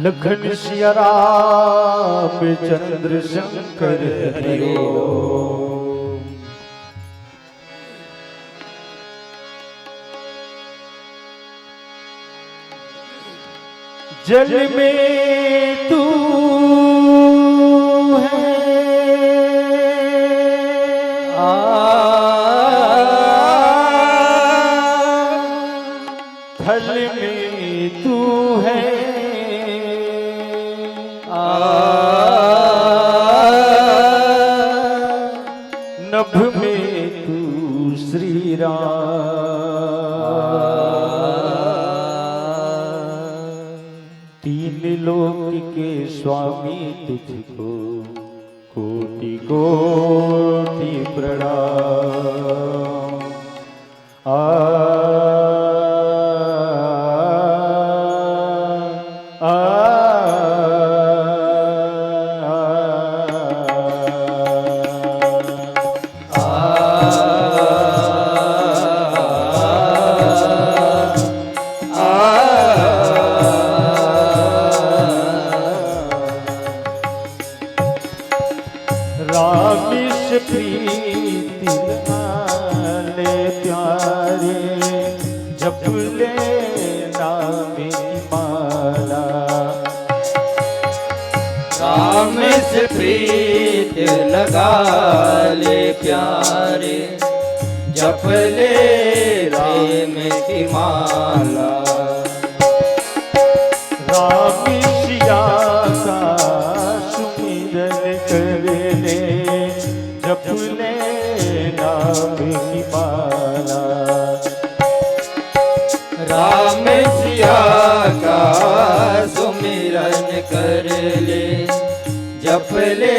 लखन सिया राम चंद्र शंकर हरि ओम। जल में तू है थल में तू है नभ में तू श्री राम। तीन लोक के स्वामी तुझको कोटि कोटि प्रणाम। रामिश प्रीति वाले प्यारे जप ले नाम की माला। रामिश प्रीत लगा ले प्यारे जप ले राम की माला। रामिशिया का सुमिरन कर ले जप ले नाम की माला। राम सिया का सुमिरन कर ले जप ले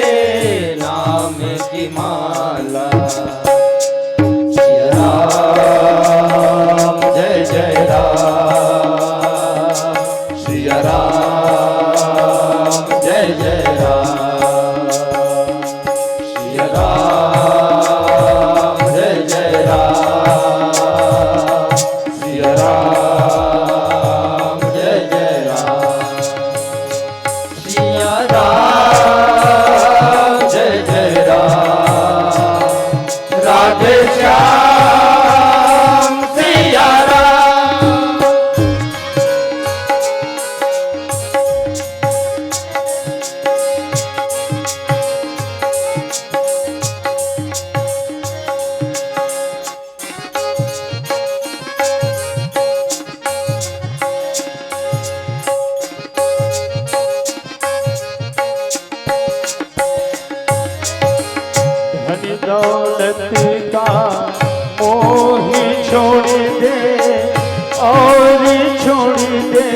नाम की माला। सिया राम जय जय राम, सिया राम जय जय राम, सिया राम जय जय राम, सिया राम जय जय राम, सिया राम जय जय राम, राधे श्याम सिया राम। धन दौलत का मोह छोड़ दे और छोड़ दे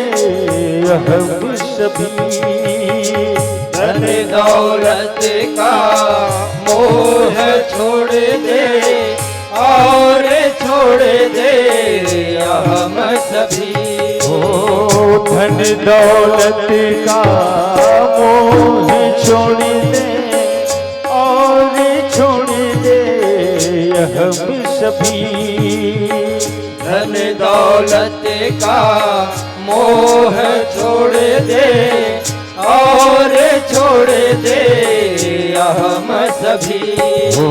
हम सभी। धन दौलत का मोह छोड़ दे और छोड़ दे हम सभी। ओ धन दौलत का मोह छोड़ दे और छोड़ दे हम सभी। धन दौलत का मोह छोड़ दे और छोड़ दे हम सभी। ओ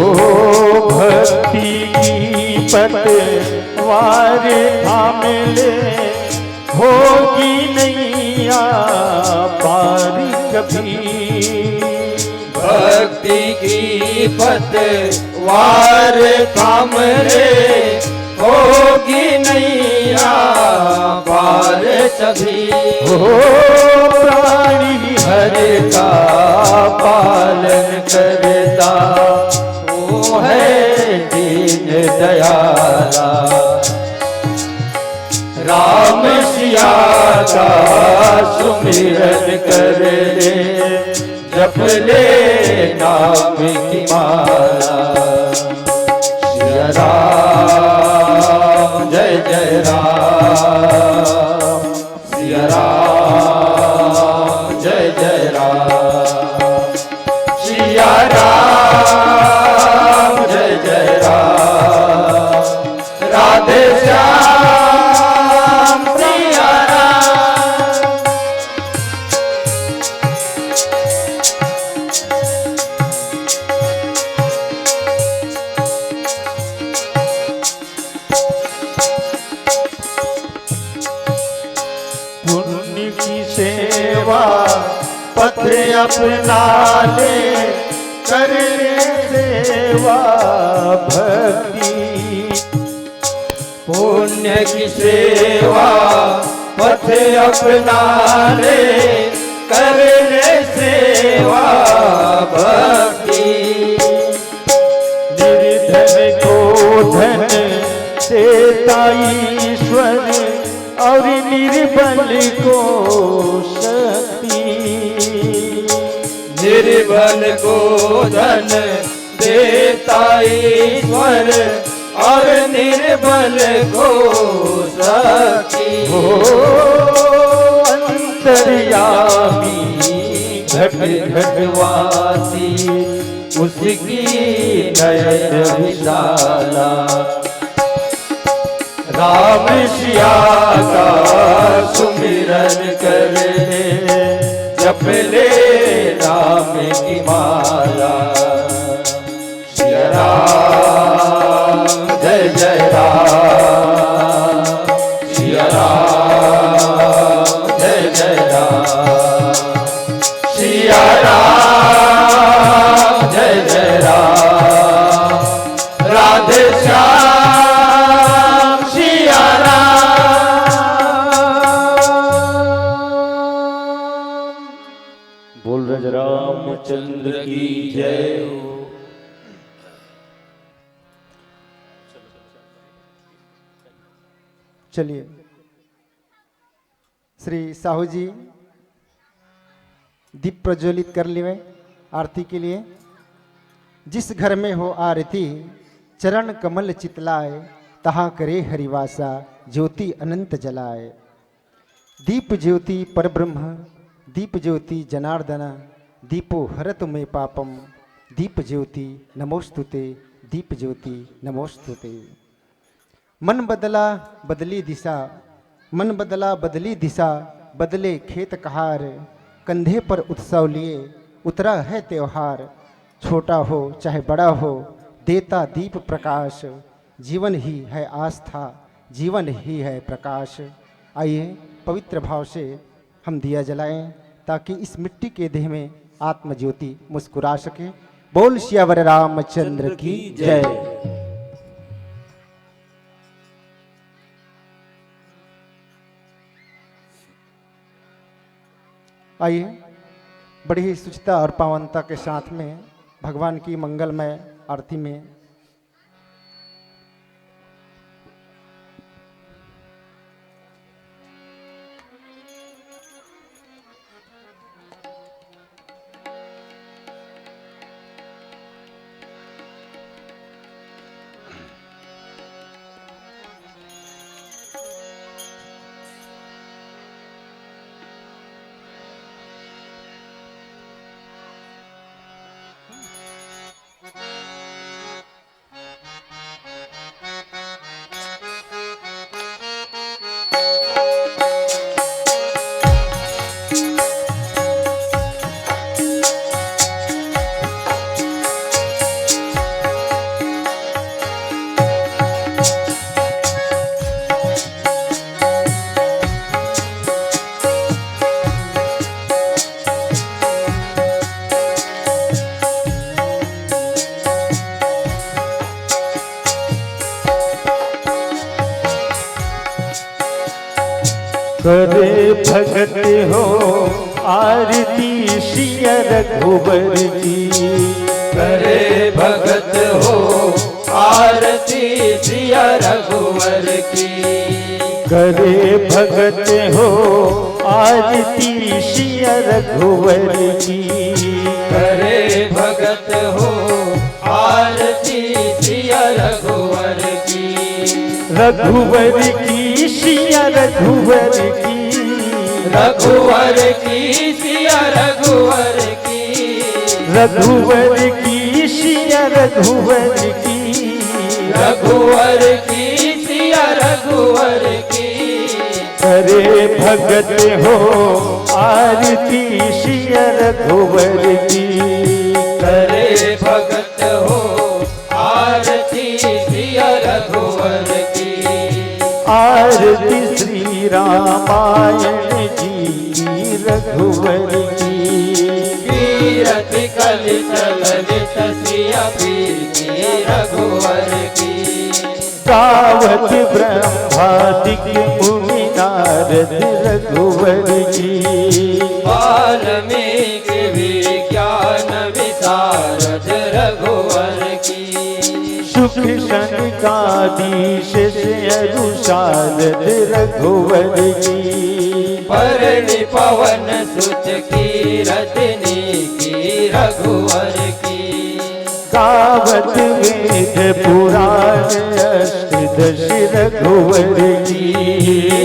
भक्ति की पतवार थाम ले होगी नैया पार कभी। भक्ति की पतवार थाम ले होगी नैया पार सभी। ओ प्राणी हर का पालन करता वो है दीन दयाला। राम सिया का सुमिरन कर ले जप ले नाम की माला। सिया राम जय जय राम, सिया राम जय जय राम, सिया राम जय जय राम, राधे श्याम सिया राम। पथ अपना ले करने सेवा भक्ति। पुण्य की सेवा पथ अपना ले करने सेवा भक्ति। निर्धन को धन देता ईश्वर और निर्बल को शक्ति। निर्बल को धन देता ईश्वर और निर्बल को शक्ति। हो अंतर्यामी घट घटवासी उसकी नयन विशाला। राम सिया का सुमिरन कर ले जप ले राम की माला। सिया राम जय जय राम, सिया राम जय जय राम, सिया राम जय जय राम। राधे श्याम सिया राम। बोल रज रामचंद्र की जय हो। चलिए श्री साहू जी दीप प्रज्वलित कर लिए आरती के लिए। जिस घर में हो आरती चरण कमल चितलाए, तहाँ करे हरिवासा ज्योति अनंत जलाए। दीप ज्योति परब्रह्म दीप ज्योति जनार्दन, दीपो हरत में पापम, दीप ज्योति नमोस्तुते, दीप ज्योति नमोस्तुते। मन बदला बदली दिशा, मन बदला बदली दिशा, बदले खेत कहार। कंधे पर उत्सव लिए उतरा है त्योहार। छोटा हो चाहे बड़ा हो देता दीप प्रकाश। जीवन ही है आस्था, जीवन ही है प्रकाश। आइए पवित्र भाव से हम दिया जलाएं ताकि इस मिट्टी के देह में आत्म ज्योति मुस्कुरा सके। बोल सियावर रामचंद्र की जय। आइए बड़ी ही शुचिता और पावनता के साथ में भगवान की मंगलमय आरती में करे भगत हो आरती सिया रघुबर की। करे भगत हो आरती सिया रघुवर की। करे भगत हो आरती सिया रघुवर की। करे भगत हो आरती सिया रघुवर की। रघुवर की सिया रघुवर की। रघुवर की सिया रघुवर की। रघुवर की सिया रघुवर की। रघुवर की सिया रघुवर की। करे भगत हो आरती सिया रघुवर की। करे भगत हो आरती सिया रघुवर की। आरती श्री रामायण जी की रघुवर की। ललित ललित सिया प्रीति रघुवर की। गावत ब्रह्मादिक मुनि नारद रघुवर की। वाल्मीकि विज्ञान विशारद रघुवर की। सुख सनकादीश से अनुसारद रघुवर की। परनि पवन सुत की रजनी की रघुवर की। गावत वेद पुराण अष्टदश रघुवर की।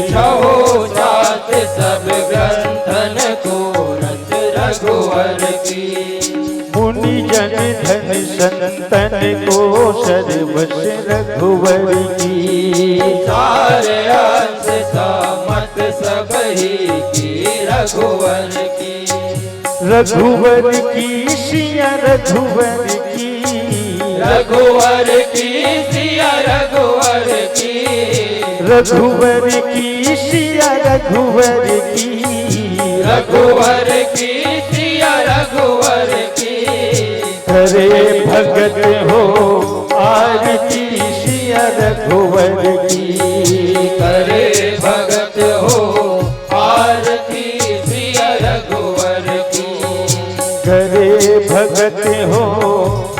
छहो सात सब ग्रंथन को रच रघुवर की। मुनि जन धन संतन को सर्वस रघुवर की। सारे अंश समत सब ही की रघुवर की। रघुवर की सिया रघुवर की। रघुवर की सिया रघुवर की। रघुवर की सिया रघुवर की। रघुवर की सिया रघुवर की। करे भगत हो आरती सिया रघुवर की। करे भगत हो आरती सिया रघुवर की। करे भगत हो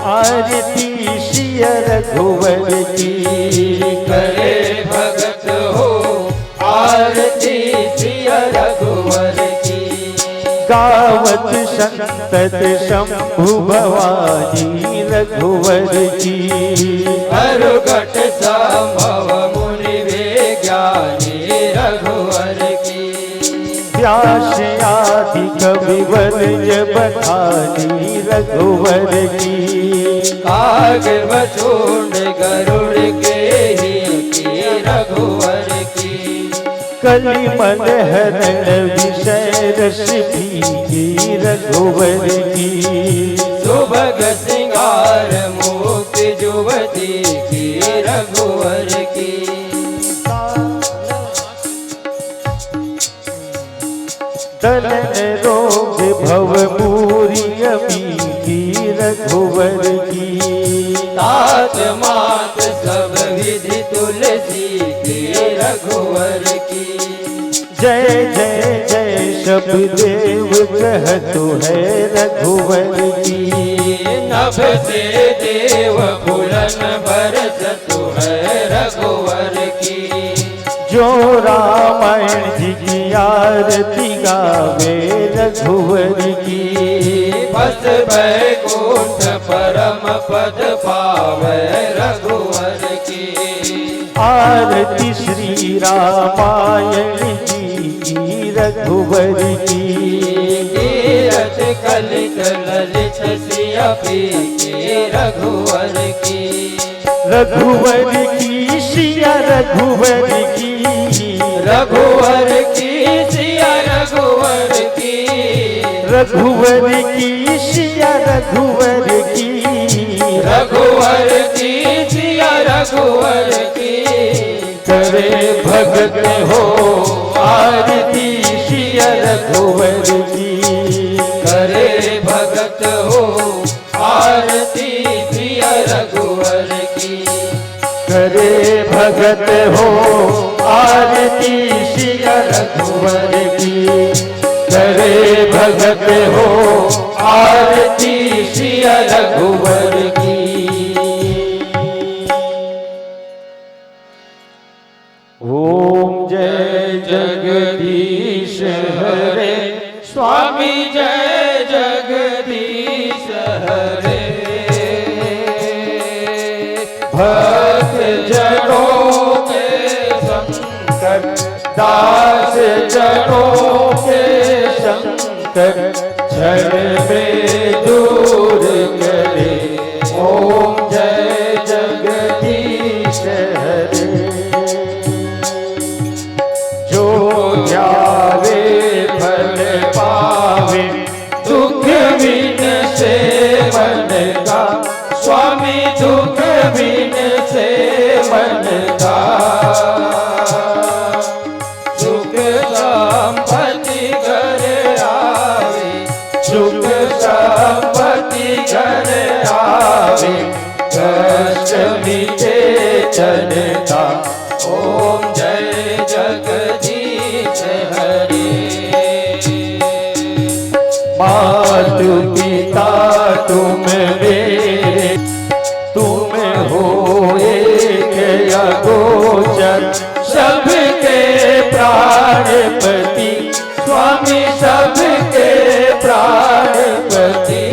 आरती सिया रघुवर की। करे भगत हो आरती सिया रघुवर की। गावत संतत शंभु भवानी रघुवर की। हरुघट संभव मुनि विज्ञानी रघुवर की। व्यास आदि कविवर बखानी रघुवर की। काग बछुंड गरुड़ के ही की रघुवर की। कलिमल हरण विषय रस भीगी रघुवर की। सुभग सिंगार मुक्ति जुवती की रघुवर की। दलन रोग भव मूरी अमी रघुवर की। तात मात सब विधि तुलसी की रघुवर की। जय जय जय सब देव कहतु है रघुवर की। नभ से देव फूलन बरसतु है रघुवर की। जो रामायण जी की आरती गावे रघुवर की। बस बैकुंठ परम पद पावे रघुवर की। आरती श्री रामायण जी की रघुवर की। कीरत कलित ललित सिया प्रीति रघुवर की। रघुवर की सिया रघुवर की। रघुवर की सिया रघुवर की। रघुवर की सिया रघुवर की। रघुवर की सिया रघुवर की। करे भगत हो आरती सिया रघुवर की। करे भगत हो आरती सिया रघुवर की। करे भगत हो आरती सिया रघुवर की। करे भगत हो आरती सिया रघुवर की। ओम जय जगदीश हरे स्वामी जय जगदीश हरे। भक्त जनों के संकट दास जनों के संकट क्षण में दूर करे। ओम जय जगदीश हरे। जो ध्यावे फल पावे दुख बिन से मन का। स्वामी दुख बिन से मन का। सुख संपत्ति घर आवे। सुख संपत्ति पावे कष्ट मिटे तन का। ओम जय जगदीश हरे। मातु पिता तुम मेरे, तुम हो एक अगोचर, सबके प्राणपति स्वामी सबके प्राणपति।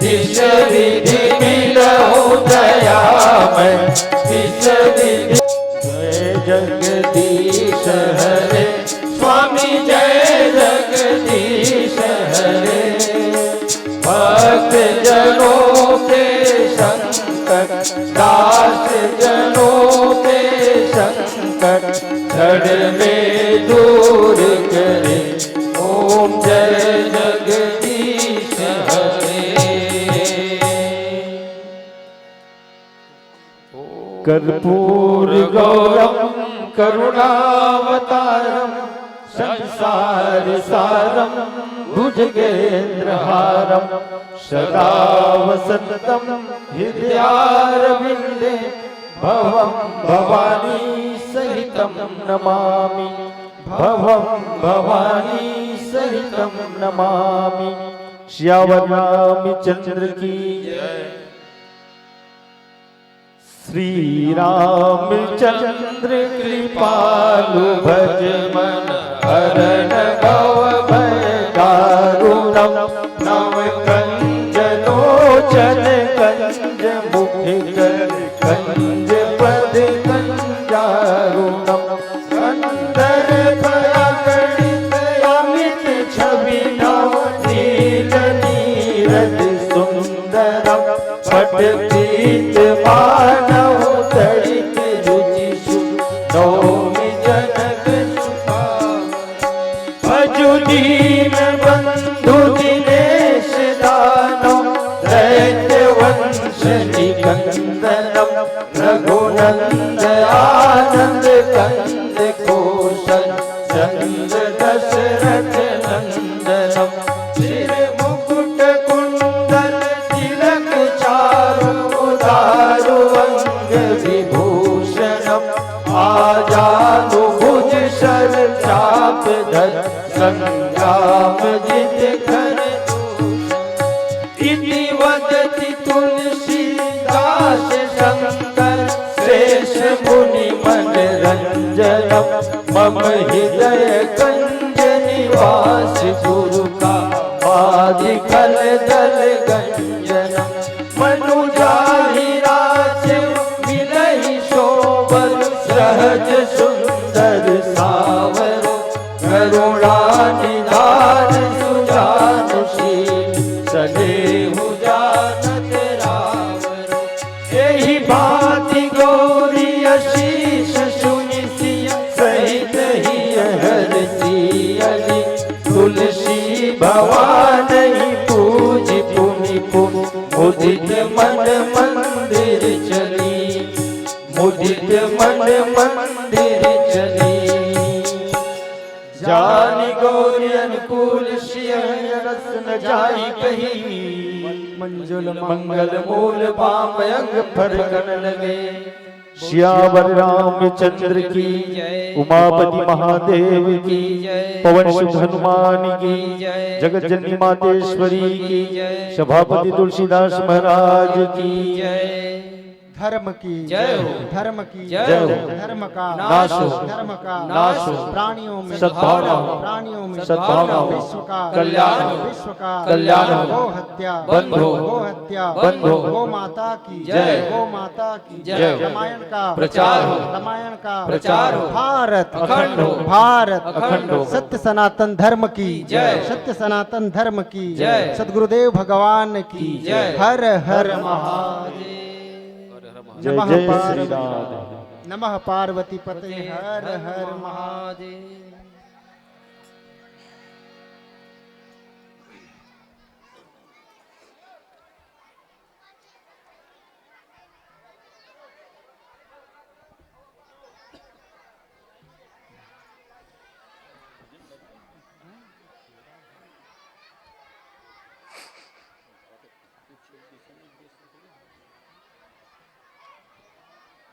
दिश विधि मिलहु दयामय दिश विधि। जय जगदीश हरे स्वामी जय जगदीश हरे। भक्त जनों के संकट दास जनों के संकट क्षण में दूर करे। ओम जय जगदीश हरे। कर्पूर गौरम करुणावतारम, संसार सारम भुजगेन्द्रहारम, सदा वसंतम हृदयारविंदे, भवम भवानी सहितम नमामि, भवम भवानी सहितम नमामि। श्यावर रामचंद्र की जय। श्री रामचंद्र कृपालु भज मन, हरण भव भय दारुणम, नव कंज लोचन कंज मुख कर, कंज पद कंजारुणम, कंदर परागणित अमित छवि नव, नील नीरज सुंदरम, पट पीत मानव तड़ित रुचि नौमि जनक सुखावह। भजु दीन बंधु दिनेश दानव, दैत्य वंश निकंदनम, रघुनंद आनंद कंद कौशल, चंद दशरथ नंदनम, सिर मुकुट कुंडल तिलक चारु, उदारु अंग विभूषणम, आजानुभुज शर चाप धर, संग्राम जित कर दूषण। इति वदति तुलसीदास शंकर, शेष मुनि मन रंजनम, मम हृदय कंज निवास गुरु का, आदि खल दल गंजनम, मनुजाहि राज मिलहि शोभन, सहज सुंदर सावरो, करुणा निधान सुजानुशील, सदेहु जानत रावरो। एहि भांति गौरी अशीष सुनि सिय, सहित ही हर सियली, तुलसी भवानी पूज पुनि पुनि, मुदित मन मंदिर चली, मुदित मन मंदिर चली। जानि गौरी अनुकूल श्रिय रस न जाई कही, मंजुल मंगल मूल पाप अंग फर गन लगे। श्यावर रामचंद्र की जय, उमापति महादेव की जय, पवन सुत हनुमान की जय, जगत जननी मातेश्वरी की जय, सभापति तुलसीदास महाराज की जय। धर्म की जय हो, धर्म की जय हो, धर्म का नाश हो, धर्म का नाश हो, प्राणियों में सद्भावना हो, प्राणियों में सद्भावना हो, विश्व का कल्याण हो, विश्व का कल्याण हो, गो हत्या बंद हो, गो हत्या बंद हो, गो माता की जय, गो माता की जय, रामायण का प्रचार हो, रामायण का प्रचार हो, भारत अखंड हो, भारत अखंड हो, सत्य सनातन धर्म की जय, सत्य सनातन धर्म की जय, सद्गुरुदेव भगवान की जय, हर हर महादेव। जय नमः जय पार्वती- श्री राम। नमः पार्वती पते हर हर महादेव।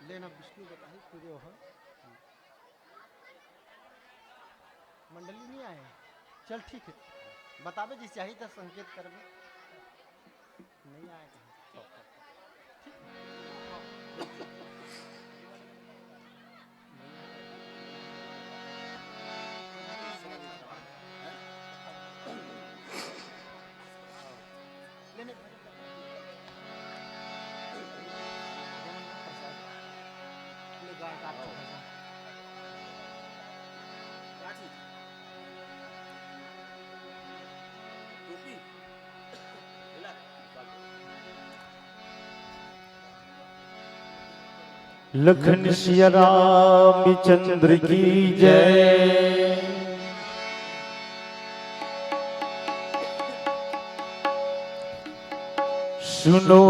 लेना विष्णु बताई पूरे हो मंडली नहीं आए चल ठीक है बतावे जी चाहिए तो संकेत करबे नहीं आए लखन सिया रामचंद्र की जय। सुनो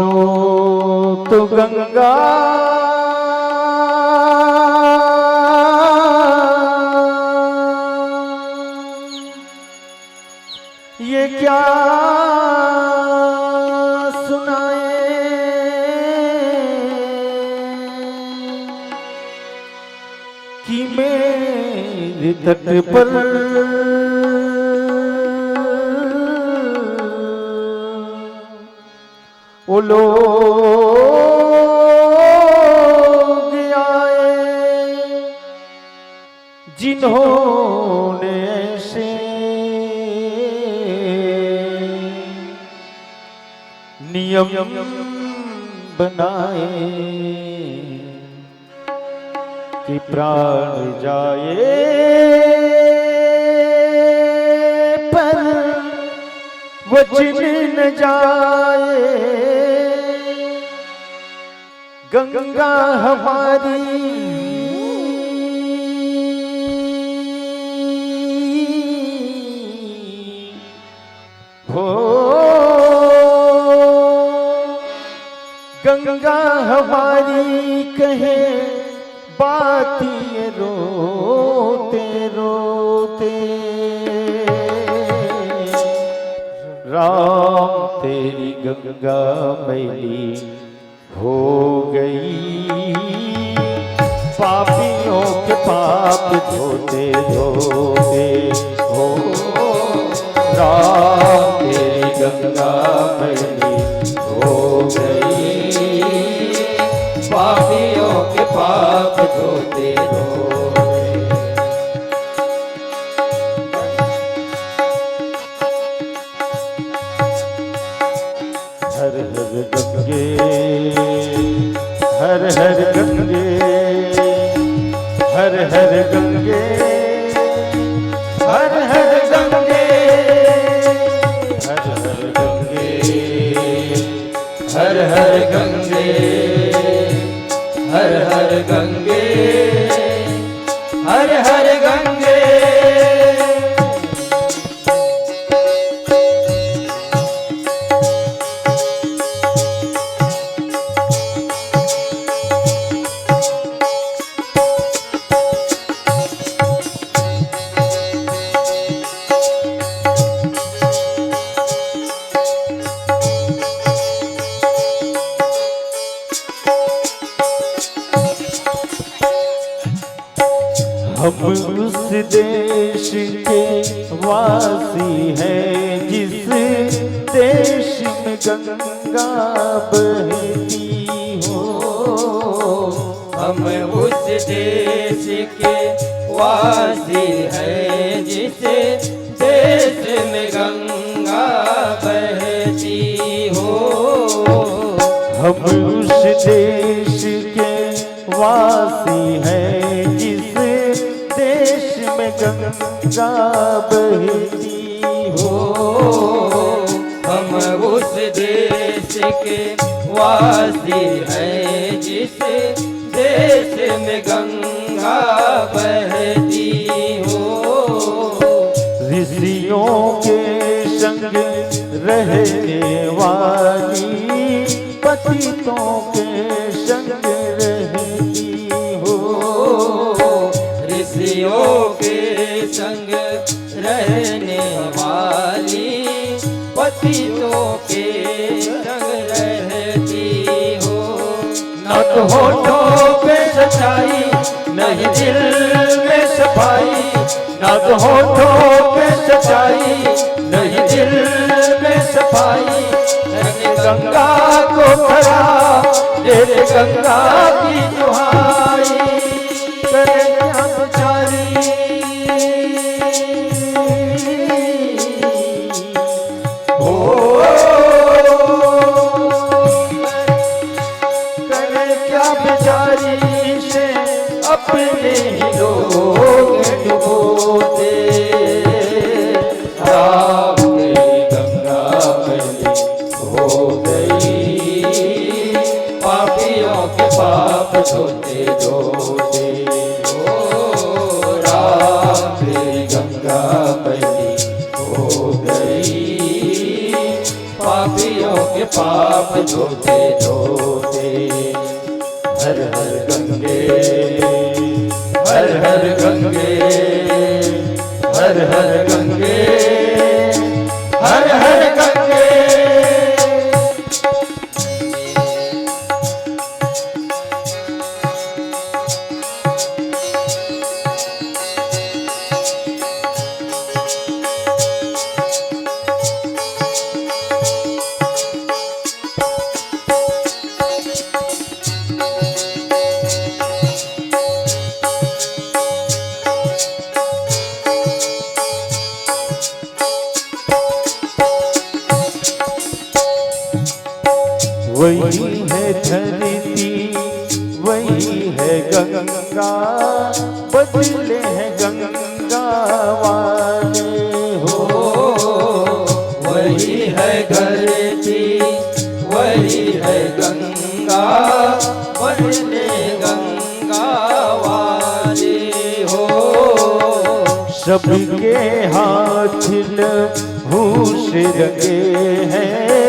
तो गंगा ये क्या कि मेरे तट पर वो लोग आए जिन्होंने ऐसे नियम बनाए कि प्राण जाए पर वचन न जाए। गंगा हमारी हो गंगा हमारी कहे बात ये रोते रोते। राम तेरी गंगा मैली हो गई पापियों के पाप धोते धोते हो। राम तेरी गंगा मैली हो गई पापियों के पाप धोते धोते। हर हर गंगे हर हर गंगे हर हर गंगे हर हर गंगे हर हर गंगे हर हर गंगे हर हर गंगे हर हर गंगे। हम उस देश के वासी हैं जिस देश में गंगा बहती हो। हम उस देश के वासी हैं जिस देश में गंगा बहती हो। हम उस देश के वासी हैं जिस देश में गंगा बहती हो। हम उस देश के वासी हैं जिस देश में गंगा बहती हो। ऋषियों के संग रहने वाली पतितों के संग रहती हो। ऋषियों के संग रहने वाली पतितों के संग रहती हो। नट होठों पे सच्चाई, नहीं दिल में सफाई, ना तो होठों पे सच्चाई, नहीं दिल में सफाई। करके गंगा को खड़ा, तेरे गंगा की दुहाई, करे क्या बेचारी। बेचारी से अपने ही लोग डुबोते। राम तेरी गंगा मैली हो गई, पापियों के पाप धोते धोते। ओ राम तेरी गंगा मैली हो गई, पापियों के पाप धोते धोते। हर हर गंगे, हर हर गंगे, हर हर गंगे, हर हर गंगे। वही है धरती, वही है गंगा, बदले हैं गंगा वाले हो। वही है धरती, वही है गंगा, बदले गंगा वाले हो। सबके हाथ लहू से रंगे हैं,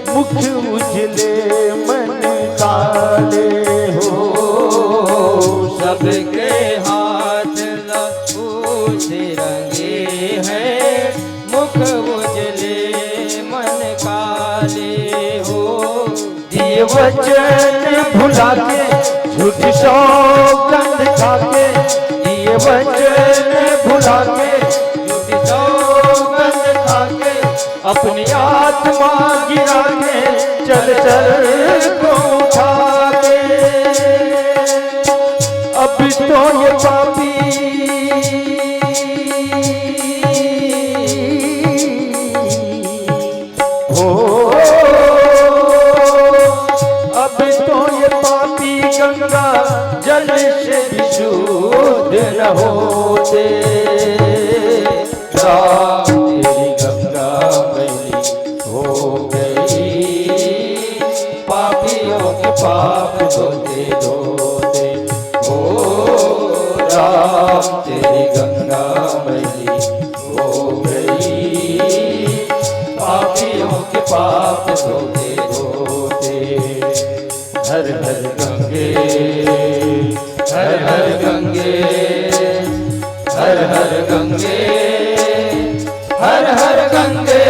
मुख उजले मन काले हो। सबके हाथ लहू से रंगे हैं, मुख उजले मन काले हो। दिए वचन भुला के, झूठी सौगंध खा के, दिए वचन भुला के, झूठी सौगंध खा के, अपनी आत्मा गिरा के, चल चल को उठा के। अब तो ये पापी हो, अब तो ये पापी गंगा जल से विशुद्ध न होते। तेरी गंगा मैली हो गई, पापियों के पाप धोते धोते। ओ राम तेरी गंगा मैली हो गई, पापियों के पाप धोते धोते। हर हर गंगे, हर हर गंगे, हर हर गंगे, हर हर गंगे,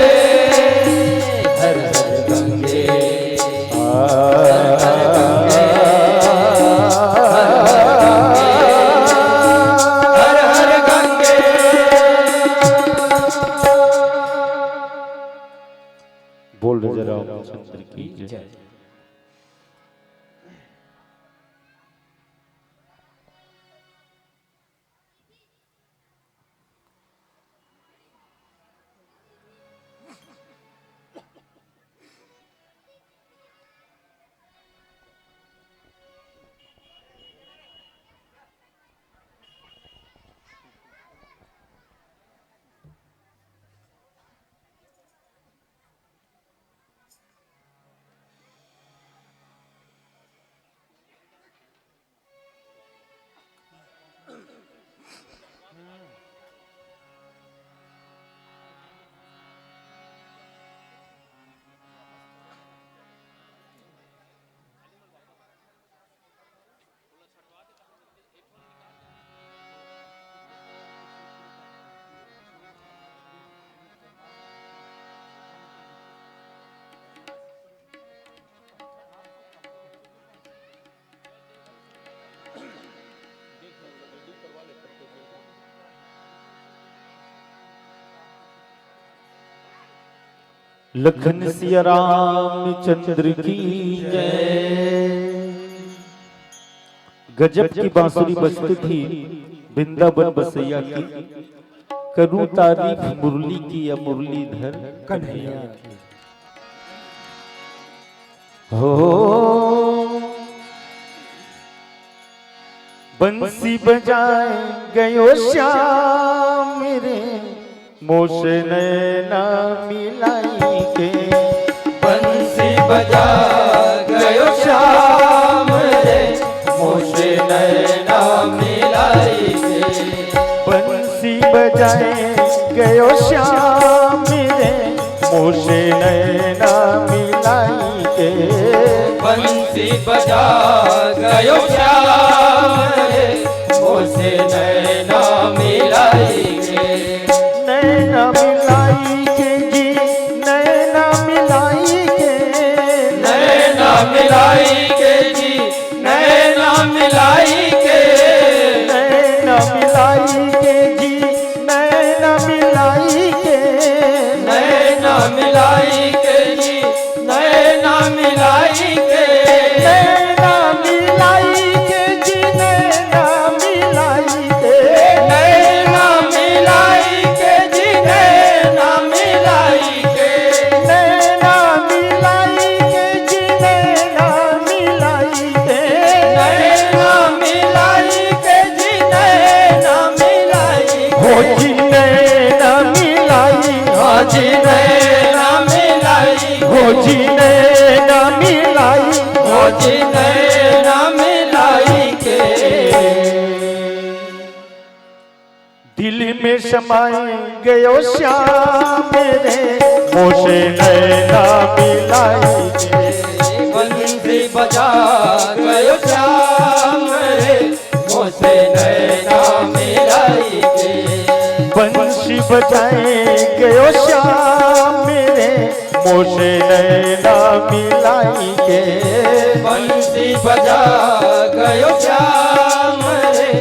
हर हर गंगे, हर हर गंगे, हर हर गंगे। बोल जरा रामचंद्र की जय। लखन सिया रामचंद्र की जय। गजब की बांसुरी बजती थी वृंदावन बसैया की, करूं तारीफ मुरली की या मुरलीधर कन्हैया की। हो बंसी बजाए गयो श्याम मेरे, मोसे नैना मिलाई के। बंसी बजा गयो श्याम रे, मोसे नैना मिलाई के। बंसी बजाए गयो श्याम मेरे, मोसे नैना मिलाई के। बंसी बजा गयो श्याम रे, मोसे नैना मिलाई के। नैना मिलाई के जी, नैना मिलाई के। नैना मिलाई के जी, नैना मिलाई के। नैना मिलाई के जी, नैना मिलाई के। नैना मिलाई के जी, नैना मिलाई के। नैना मिलाई के जी, नैना मिलाई के। नैना मिलाई के जी, नैना मिलाई के। नैना मिलाई के जी, नैना मिलाई के। नैना मिलाई के जी, नैना मिलाई के। हो जी नैना मिलाई, हाँ जी नैना मिलाई, हो जी नैना मिलाई, हो जी नैना मिलाई के। दिल में समाए गयो श्याम मेरे, मोसे नैना मिलाई के। बंसी बजा गयो श्याम रे, मोसे नैना मिलाई के। बंसी बजाए गयो श्याम मेरे, मोसे नैना मिलाई के। बंसी बजा गयो श्याम रे,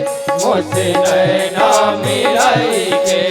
मोसे नैना मिलाई के।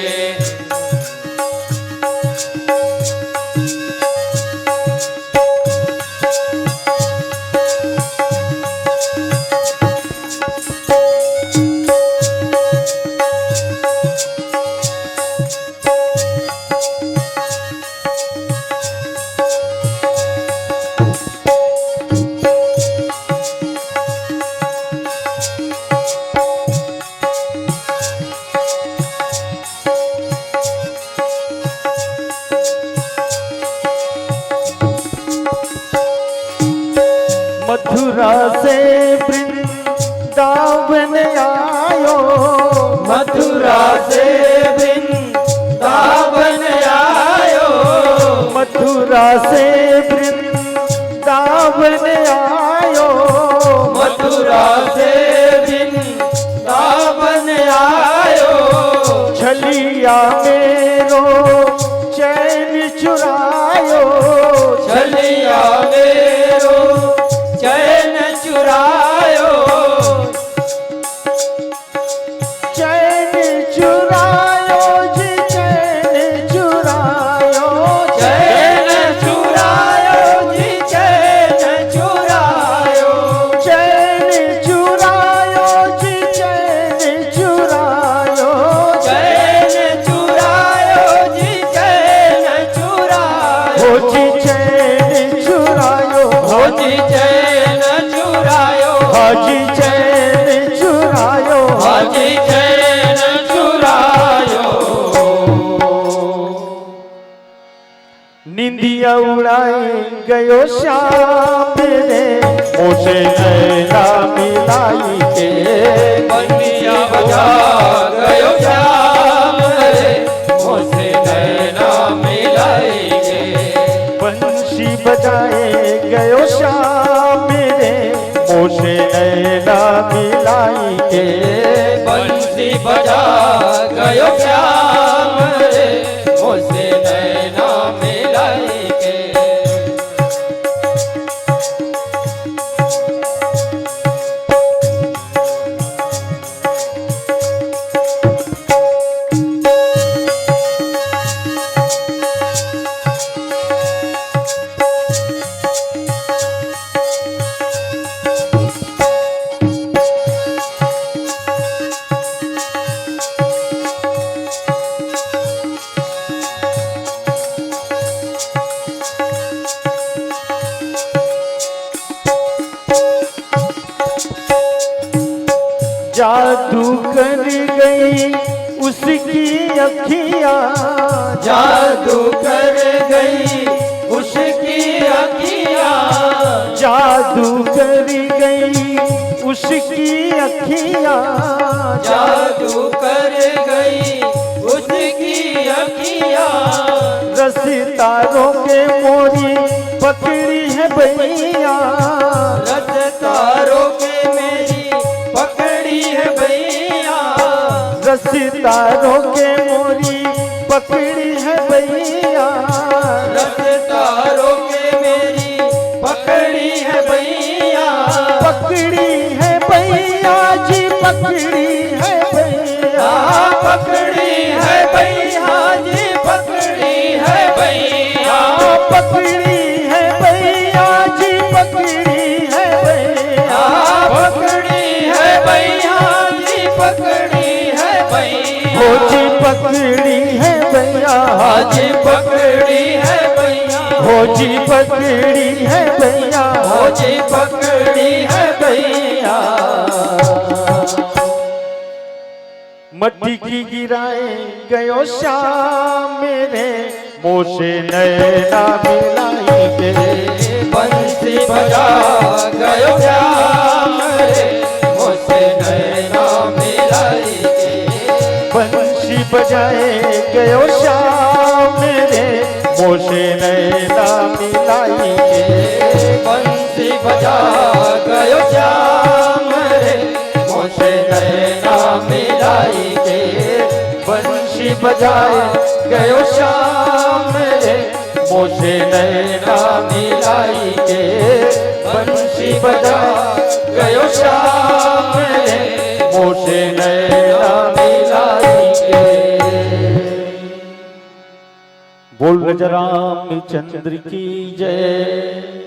मथुरा से वृंदावन आयो, मथुरा से वृंदावन आयो। मथुरा से वृंदावन आयो। मथुरा से वृंदावन आयो। छलिया मेरो चैन चुरायो। छलिया मेरो चैन चुरायो। चैन चुरायो जी, चैन चुरायो। चैन चुरायो जी, चैन चुरायो। चैन चुरायो जी, चैन चुरायो। चैन चुरायो जी, चैन चुरायो। हो जी चैन चुरायो, हो जी चैन चुरायो। हाजी चैन चुरायो। हाजी चैन चुरायो। निंदिया उड़ाए गयो श्याम रे, मोसे नैना मिलाई के। बंसिया बजा गयो श्याम रे, मोसे नैना मिलाई के। बंसी बजाए गयो श्याम रे, मोसे नैना मिलाई के। बंसी बजा गयो श्याम रे, मोसे नैना मिलाई के। जादू कर गई उसकी अखियां, जादू कर गई उसकी अखियां, जादू कर गई उसकी अखियां, जादू कर गई उसकी अखियां, रसितारों के मोरी पकड़ी है भैया, रसितारों के मेरी पकड़ी है भैया, रसितारों के मोरी पकड़ी है भैया, रसितारों के मेरी पकड़ी है भैया, पकड़ी है भैया जी, पकड़ी है भैया, पकड़ी है भैया जी, पकड़ी है भैया, पकड़ी है भैया जी, पकड़ी है भैया, पकड़ी है भैया जी, पकड़ी है भैया, हो जी पकड़ी है भैया, जी पकड़ी है भैया, हो जी पकड़ी है भैया, हो जी पकड़ी है भैया, मट्टी की गिराए गयो श्याम मेरे, मोसे नैना मिलाएंगे, बंसी बजा गयो श्याम रे, मुझसे नैना मिलाएंगे, बंसी बजाए गयो श्याम मेरे, मोसे नैना मिलाएंगे, बंसी बजा गयो श्याम रे, मुझसे नैना मिलाएंगे, बंसी बजाए गयो श्याम मेरे, मोसे नैना मिलाएंगे, बंसी बजा गयो श्याम मेरे, मोसे नैना मिलाएंगे। बोल राम चंद्र की जय।